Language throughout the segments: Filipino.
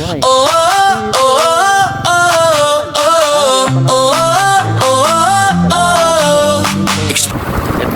Ito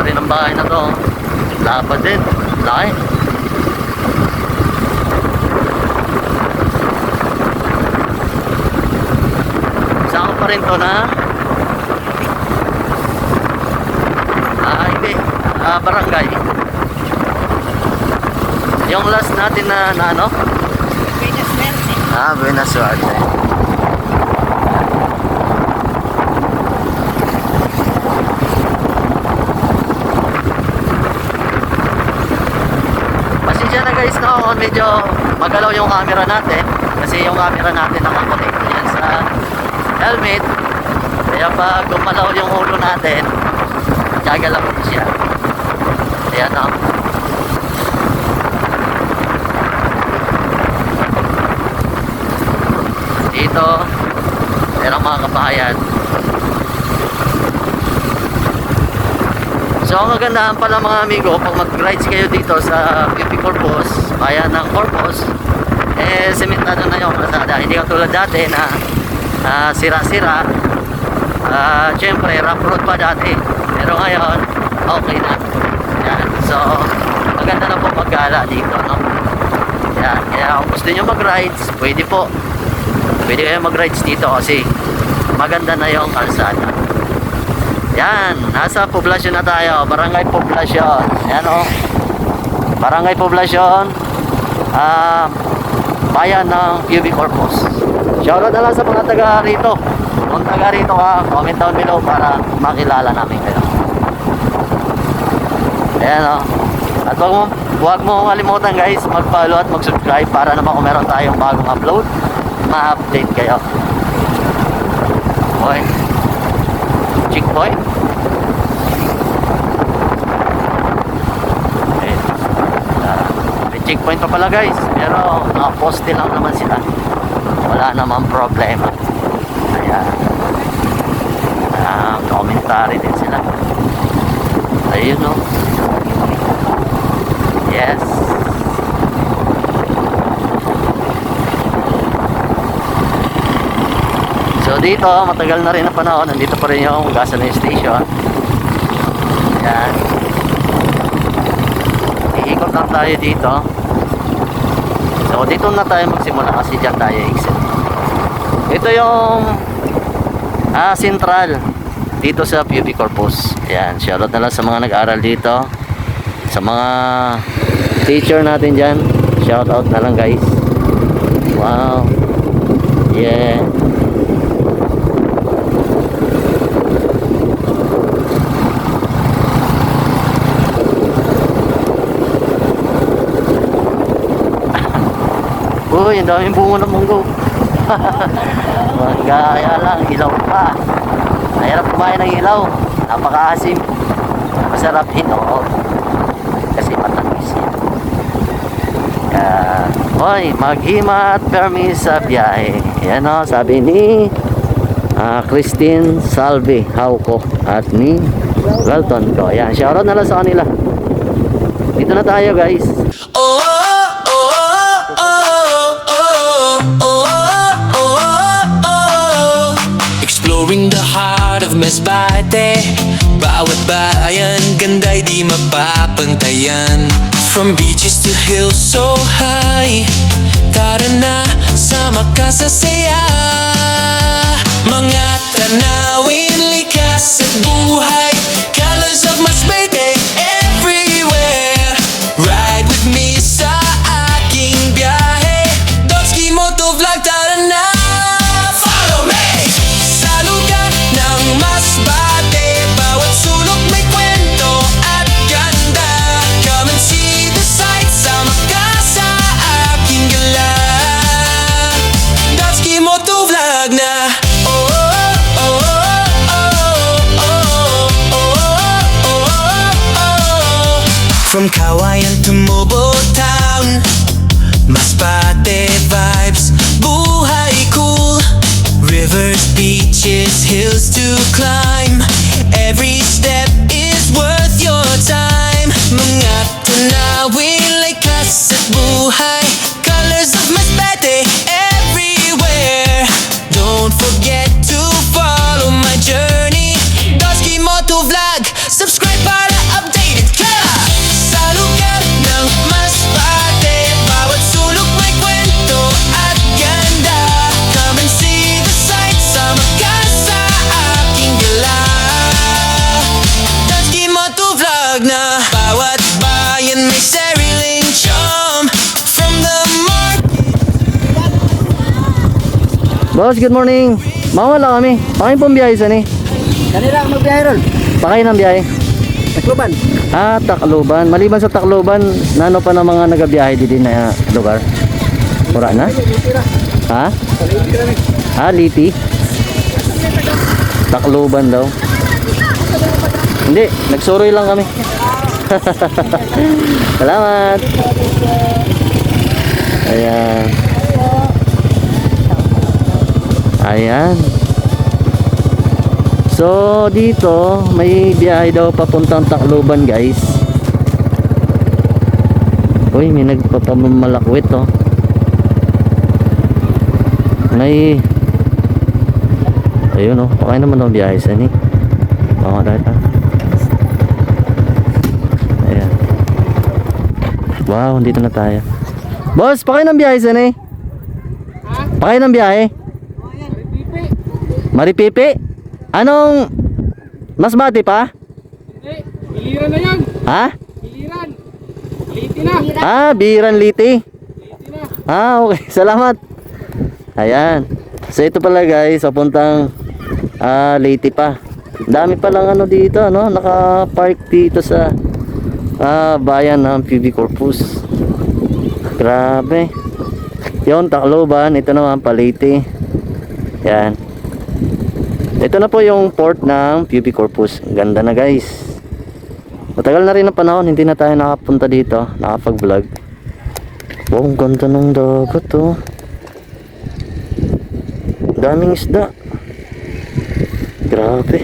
rin ang bahay na to. Lapad din. Laki. Saan pa rin to na? Hindi. Barangay. Yung last natin na ano? Buenas Suerte. Buenas Suerte. Pasensya na guys, no? Medyo magalaw yung camera natin kasi yung camera natin nakakonect yan sa helmet, kaya pag gumalaw yung ulo natin gagalaw siya. Ayan, no? Dito meron mga kabahayan. So ang kagandahan pala mga amigo, pag mag-rides kayo dito sa PP Corpus, bayan ng Corpus, sementado na yung kalsada. Hindi katulad dati na sira-sira. Siyempre rough road pa dati, pero ngayon okay na. Yan. So maganda na po mag-gala dito, no? Yan. Kaya kung gusto nyo mag-rides, pwede po. Pwede kayo mag-rides dito kasi maganda na yung kalsada. Yan, nasa poblasyon na tayo. Barangay Poblasyon. Yan o. Barangay Poblasyon, bayan ng PUB Corpus. Shoutout na lang sa mga taga rito. Kung taga rito ka, comment down below para makilala namin kayo. Ayan o. At huwag mo kalimutan guys, mag-follow at mag-subscribe para naman kung meron tayong bagong upload, ma-update kayo. Okay. Checkpoint. Okay. May checkpoint pa pala guys, pero nakaposte lang naman sila. Wala naman problema. Ayan. Commentary din sila. Ayun no. Yes. So dito, matagal na rin na panahon, nandito pa rin yung gasoline station. Yan. Iikot lang tayo dito. So dito na tayo magsimula kasi dyan tayo exit. Ito yung Central dito sa PUB Corpus. Yan, shoutout na lang sa mga nag-aral dito. Sa mga teacher natin dyan, shoutout na lang guys. Wow. Yeah. Uy, ang daming bunga ng munggo. Kaya lang, ilaw pa. Mahirap kumain ng ilaw. Napakaasim. Masarap hinog. Kasi matamis yan. Hoy, mag-hima at permis sa biyahe. Yan o, sabi ni Christine Salve Hauko at ni Welton ko. Yan, shoutout na lang sa kanila. Dito na tayo guys. Exploring the heart of Masbate. Bawat bayan, ganda'y di mapapantayan. From beaches to hills so high, tara na, sama ka sa saya. Mga tanawin, likas at buhay, colors of Masbate everywhere. Ride with me sa aking biyahe, Dotski Motovlog, tara na. Follow me sa lugar ng Masbate, bawat sulok may kwento at ganda. Come and see the sights, sama ka sa aking gala. Dotski Motovlog na. Oh, oh, oh, oh, oh, oh. Boss, good morning. Mawala kami. Pakain pong biyahe sa ni. Kanila ang magbiyahe ron. Pakain ng biyahe. Tacloban. Tacloban. Maliban sa Tacloban, nano pa ng mga nagabiyahe di din na lugar? Mura na? Ha? Liti. Tacloban daw. Hindi, nagsuroy lang kami. Salamat. Ayan. Ayan. So dito may biyahe daw papuntang Tacloban, guys. Uy, may nagpapamalakwit oh. May ayun oh, okay naman ang biyahe sa ni. Right, ayan. Wow, dito na tayo. Boss, pakay ng biyahe sa ni. Pakay ng biyahe. Maripipi. Anong Masbate pa? Hindi, biliran na yan. Ha? Biliran. Liti na. Biran Liti. Liti na. Okay. Salamat. Ayan. So ito pala guys, papuntang Liti pa. Dami palang ano dito, no? Naka-park dito sa bayan ng PB Corpus. Grabe. Yon, Tacloban, ito naman Liti. Yan. Ito na po yung port ng PB Corpus. Ganda na guys. Matagal na rin ang panahon, hindi na tayo nakapunta dito, nakapag-vlog. Wow, ang ganda ng dagat oh. Daming isda. Grabe.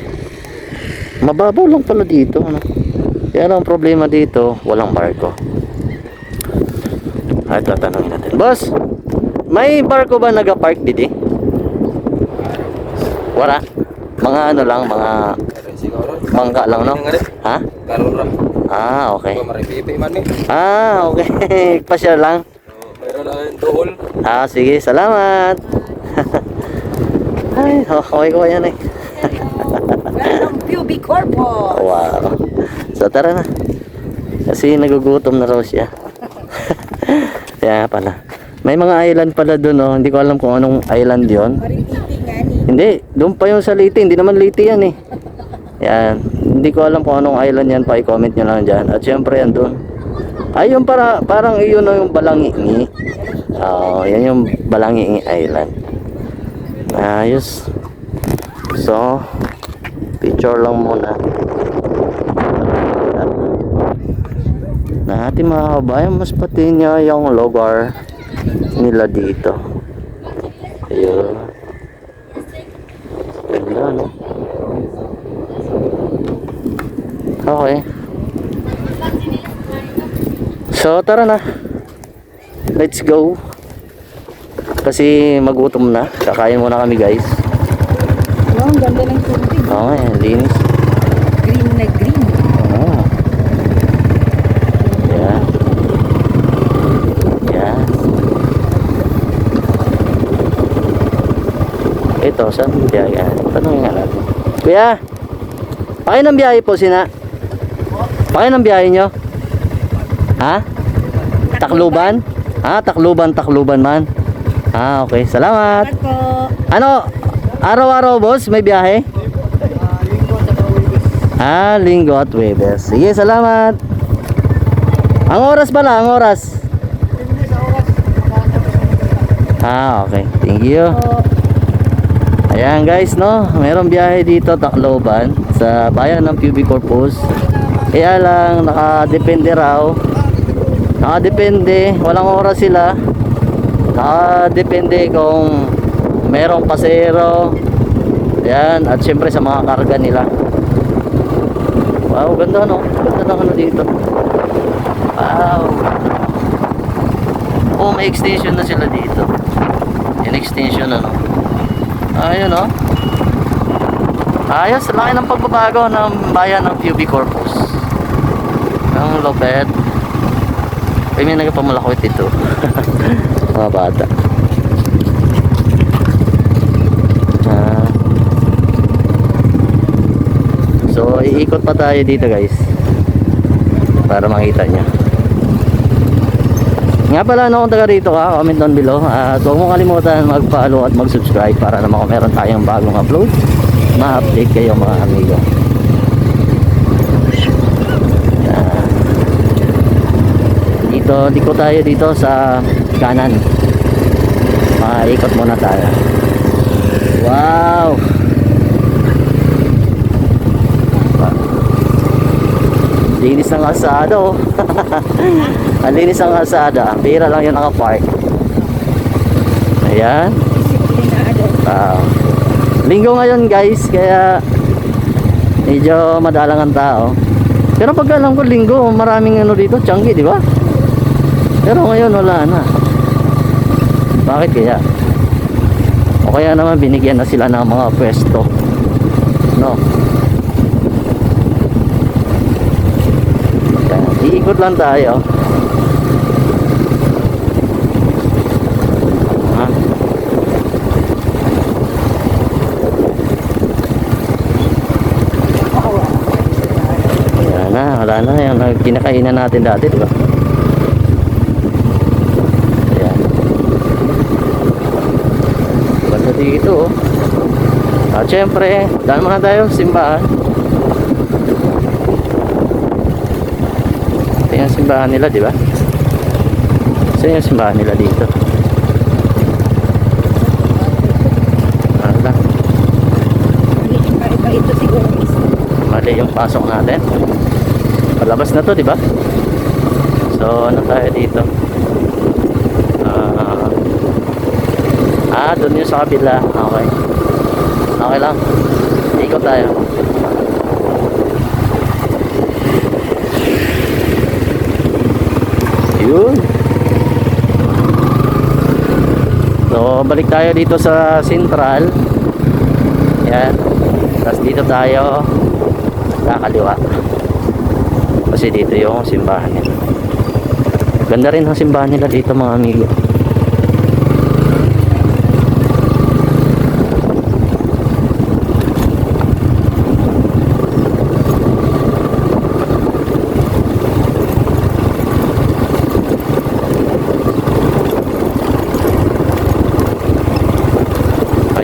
Mababaw lang pala dito, ano? Kaya lang ang problema dito, walang barko. Ito, tanongin natin. Boss, may barko ba nag-park dito? Wala. Mga ano lang, mga bangka lang, no? Ha? Okay. Okay. Pasya lang. Sige, salamat. Ay, okay ko yan eh. Welcome PB Corpus. Wow. So tara na. Kasi nagugutom na raw siya. Kaya pala. May mga island pala doon, no? Hindi ko alam kung anong island yon. Hindi, doon pa yung sa Liti. Hindi naman Liti yan eh. Yan. Hindi ko alam kung anong island yan. Pa-comment nyo lang dyan. At syempre yan doon. Yung parang iyon na yung Balangingi. Yan yung Balangingi Island. Ayos. So, picture lang muna. Natin mga kabayan, mas pati niya yung lugar nila dito. Ayun. Ganda, no? Okay. So, tara na. Let's go. Kasi magutom na. Kakain muna kami, guys. Wow, ang ganda ng tubig. Okay, linis. Green na green. Yan. Yan. Ito, saan yung biyahe? Tanongin nga natin. Kuya, pakay ng biyahe po, sina? Pakay ng biyahe nyo? Ha? Tacloban? Tacloban man. Okay. Salamat. Ano? Araw-araw, boss? May biyahe? Linggo at Webes. Sige, salamat. Ang oras pala, ang oras. Okay. Thank you. Ayan guys, no? Mayroong biyahe dito, Tacloban, sa bayan ng PB Corpus. Kaya lang, nakadepende raw. Nakadepende, walang oras sila. Nakadepende kung merong pasero. Ayan, at syempre sa mga karga nila. Wow, ganda no? Ganda ng ano dito. Wow. May extension na sila dito. Yan extension ano. Ayun no? Ayos, laki ng pagbabago ng bayan ng PB Corpus. Ang lopet. Ay, may nagpamalakwit ito. Mga bata. So, iikot pa tayo dito guys. Para makita nyo. Nga pala, no, kung taga rito ka, comment down below. At huwag mong kalimutan mag-follow at mag-subscribe para naman kung meron tayong bagong upload, ma-update kayo mga amigo. Yan. Dito tayo dito sa kanan. Maikot muna tayo. Wow! Linis ng kalsada, oh. Ang linis ng kalsada. Pira lang yung nakapark. Ayan. Wow. Linggo ngayon guys, kaya medyo madalang ang tao. Pero pag alam ko linggo, maraming ano dito, Changi, di ba? Pero ngayon wala na. Bakit kaya? O kaya naman binigyan na sila ng mga pwesto, no? Iikot lang tayo. Ayan na, wala na yung kinakainan natin dati, diba? Ayan. Basta dito, oh. At syempre, daan muna tayo simbahan. Yung simbahan nila, di ba? So yung simbahan nila dito. Wala. Iba ito siguro. Mali yung pasok natin. Palabas na to, di ba? So ano tayo dito? Doon yung sa kabila. Okay. Okay lang. Ikot tayo. Yun. So balik tayo dito sa Central. Yan. Tapos dito tayo kakaliwa. Kasi dito yung simbahan nila. Ganda rin ang simbahan nila dito mga amigo.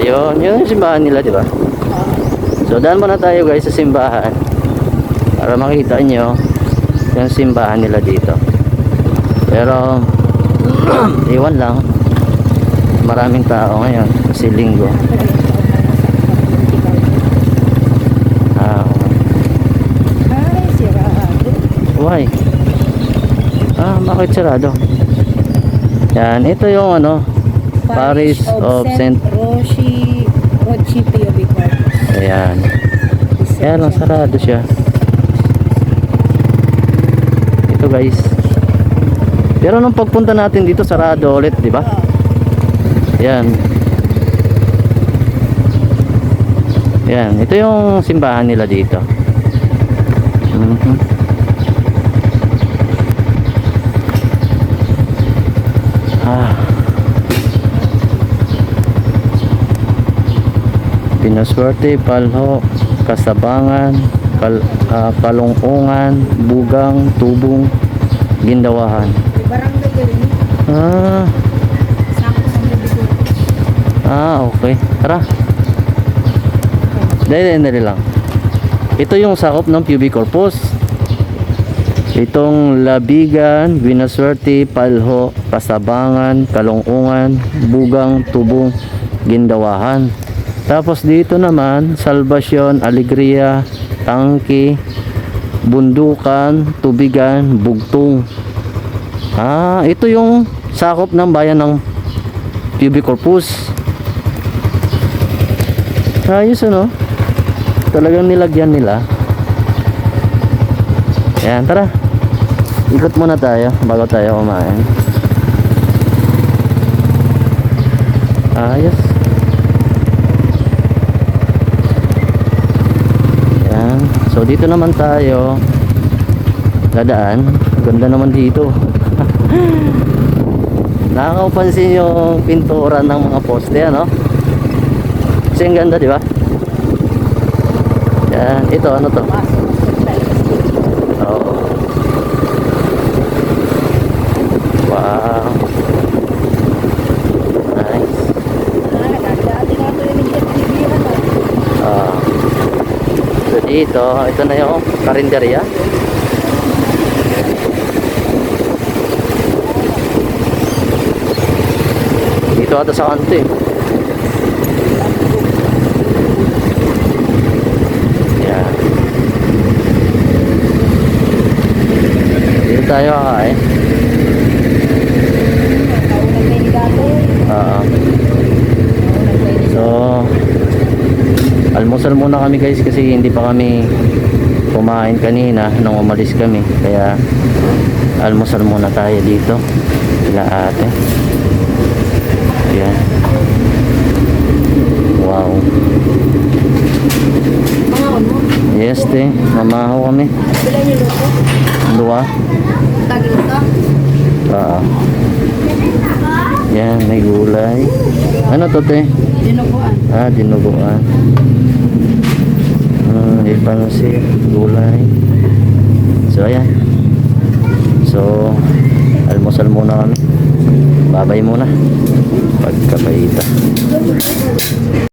Ayun, yun yung simbahan nila, di ba? So, daan muna tayo guys sa simbahan para makita nyo yung simbahan nila dito. Pero, iwan lang. Maraming tao ngayon kasi linggo. Ay, sirado. Why? Bakit sarado? Yan, ito yung ano, Parish of Saint Roshi POB Corpus. Ayan. Kaya lang sarado siya. Ito guys. Pero nung pagpunta natin dito sarado ulit, di ba? Ayan. Ayan, ito yung simbahan nila dito. Pinaswerte, Palho, Kasabangan, Kalungkungan, Bugang, Tubong, Gindawahan. Barangay galing. Okay. Tara. Dali lang. Ito yung sakop ng PUB Corpus. Itong Labigan, Binaswerte, Palho, Kasabangan, Kalungkungan, Bugang, Tubong, Gindawahan. Tapos dito naman, Salvacion, Alegria, Tangki, Bundukan, Tubigan, Bugtong. Ito yung sakop ng bayan ng PUB Corpus. Ayos ano? Talagang nilagyan nila. Ayan, tara. Ikot muna tayo bago tayo kumain. Ayos. Ayan. So dito naman tayo dadaan. Ganda naman dito. Nakakapansin yung pintura ng mga poste, ano? Kasi ang ganda, di ba? Yan, ito ano to? Oo. Wow. Dito, ito na yung karinderya. Dito ata sa kanto eh. Yan. Dito tayo kakain. Kaunan kayo ni dati. Oo. Kaunan kayo ni So, almusal muna kami guys kasi hindi pa kami kumain kanina nung umalis kami. Kaya almusal muna tayo dito. Sila ate. Ayan. Wow. Pangaon mo. Yes, te. Mamahaw kami. Bila niyo luto. Dua. Tagil ka. Oo. Yan, may gulay. Ano to, te? Dinuguan. Dinuguan. May pansit, gulay. So, ayan. So, almusal muna kami. Babay muna. Pagkapaita.